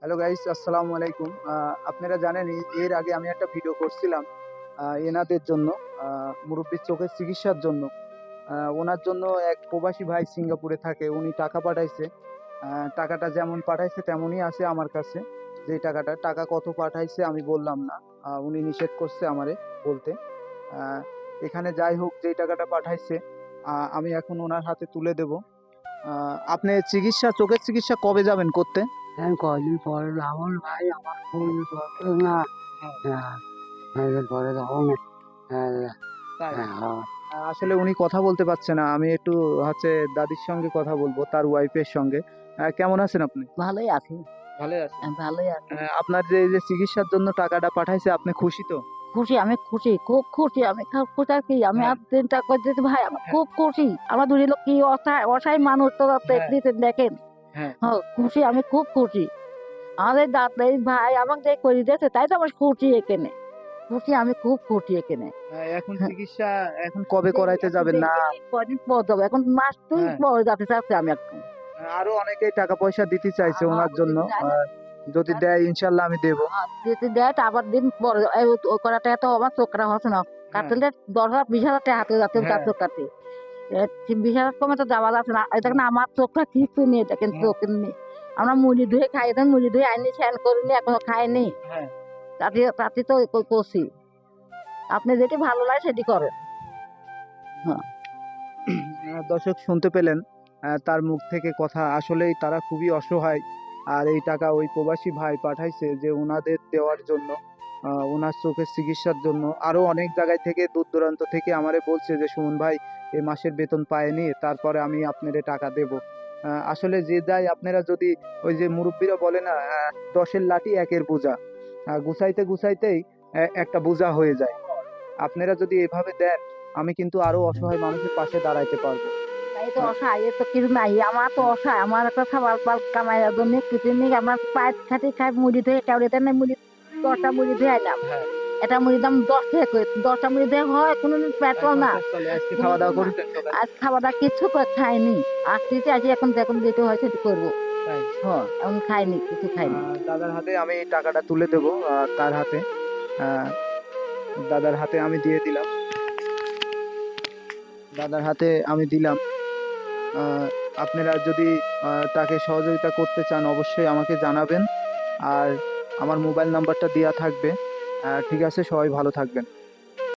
Hello guys, আসসালামু আলাইকুম। আপনারা জানেন এর আগে আমি একটা ভিডিও করছিলাম এনাদের জন্য, মুরব্বির চোখের চিকিৎসার জন্য। ওনার জন্য এক প্রবাসী ভাই সিঙ্গাপুরে থাকে, উনি টাকা পাঠাইছে। টাকাটা যেমন পাঠাইছে তেমনই আছে আমার কাছে। যে টাকা কত পাঠাইছে আমি বললাম না, উনি নিষেধ করছে আমারে বলতে। আহ, এখানে যাই হোক, যেই টাকাটা পাঠাইছে আমি এখন ওনার হাতে তুলে দেব। আপনি চোখের চিকিৎসা কবে যাবেন করতে? হ্যাঁ, কদিন পরে আমার ভাই আমার ফোন করতো না। হ্যাঁ, পরে তখন হ্যাঁ, তাই হ্যাঁ, হ্যাঁ, আসলে উনি কথা বলতে পারছে না, আমি একটু হচ্ছে দাদির সঙ্গে কথা বলবো, তার ওয়াইফের সঙ্গে। কেমন আছেন আপনি? ভালোই আছি। ভালোই আছেন? ভালোই আছি। আপনার যে এই যে চিকিৎসার জন্য টাকাটা পাঠাইছে, আপনি খুশি তো? খুশি, আমি খুশি, খুব খুশি। আমি খুব খুশি কি আমি হ্যাঁ, আর চিন্তা করতেছি ভাই, আমি হ্যাঁ, খুব খুশি। আমার দুই লোক কি অসহায় অসহায় মানুষ তো হ্যাঁ, দেখেন। হ্যাঁ। হ্যাঁ, খুশি, আমি খুব খুশি। আমাদের দাদা এই ভাই আমাকে যে করে দিয়েছে তাই তো আমার খুশি এখানে। খুশি, আমি খুব খুশি এখানে। এখন হ্যাঁ, চিকিৎসা এখন কবে দেখি করাইতে এখন যাবেন না? দেখি কদিন পর যাবো, এখন মাস দুই হ্যাঁ, পর যেতে চাচ্ছি আমি এখন। আরো অনেকেই টাকা পয়সা দিতে চাইছে ওনার আমি জন্য। যদি যাই না, যদি দেয় ইনশাল্লাহ আমি দেব। যদি দেয় তো আবার দিন পরে ওই কটা টাকা তো আমার চোখরা হচ্ছে না। হ্যাঁ, কাটলে 10,000 20,000 টাকা হাতে যাচ্ছে তার হ্যাঁ, চোখ কাটে। 20,000 কমে তো যাওয়া যাচ্ছে না। এটা না আমার চোখটা কিছু নেই, দেখেন হ্যাঁ, চোখ নেই। আমরা মুড়ি ধুয়ে খাই, এখন মুড়ি ধুয়ে আইনি স্নান করিনি, এখনো খাইনি। হ্যাঁ। তাতে তাতে তো করছি। আপনি যেটি ভালো লাগে সেটি করেন। হ্যাঁ, দর্শক শুনতে পেলেন তার মুখ থেকে কথা, আসলেই তারা খুবই অসহায়। আর এই টাকা ওই প্রবাসী ভাই পাঠাইছে যে ওনাদের দেওয়ার জন্য, ওনার চোখের চিকিৎসার জন্য। আরো অনেক জায়গায় থেকে, দূর দূরান্ত থেকে আমারে বলছে যে সুমন ভাই এই মাসের বেতন পায়নি, তারপরে আমি আপনাদের টাকা দেব। আসলে যে যাই, আপনারা যদি ওই যে মুরব্বীরা বলে না, 10-এর লাঠি 1-এর বোঝা, গুছাইতে গুছাইতেই একটা বোঝা হয়ে যায়। আপনারা যদি এভাবে দেন, আমি কিন্তু আরো অসহায় মানুষের পাশে দাঁড়াইতে পারবো। তাই তো আহ, অসহায়, এ তো কিছু নাই। আমার তো অসহায়, আমার একটা খাবার পাল কামাইয়ের জন্য কিছু নেই। আমার পায়ের খাটি খাই মুড়ি ধুয়ে কেউ নেই মুড়ি, 10টা মুড়ি ধুয়ে আইলাম। হ্যাঁ, এটা মুড়ির দাম 10 টাকা করে। 10টা মুড়ি দিয়ে হয় কোনোদিন তাই পেট্রোল না, সংসার চলে। আজকে খাওয়া কোনোদিন দাওয়া না। করেছেন সকালে? আজ খাওয়া দাওয়া কিছু খাইনি। আসতেছি আজ, এখন দেখুন যেটা হয় সেটা করবো। তাই হ্যাঁ, এখন খাইনি, কিছু খাইনি। দাদার হাতে আমি টাকাটা তুলে দেবো, তার হাতে। আহ, দাদার হাতে আমি দিয়ে দিলাম। দাদার হাতে আমি দিলাম। আহ, আপনারা যদি তাকে সহযোগিতা করতে চান, অবশ্যই আমাকে জানাবেন। আর আমার মোবাইল নাম্বারটা দেওয়া থাকবে। ঠিক আছে, সবাই ভালো থাকবেন।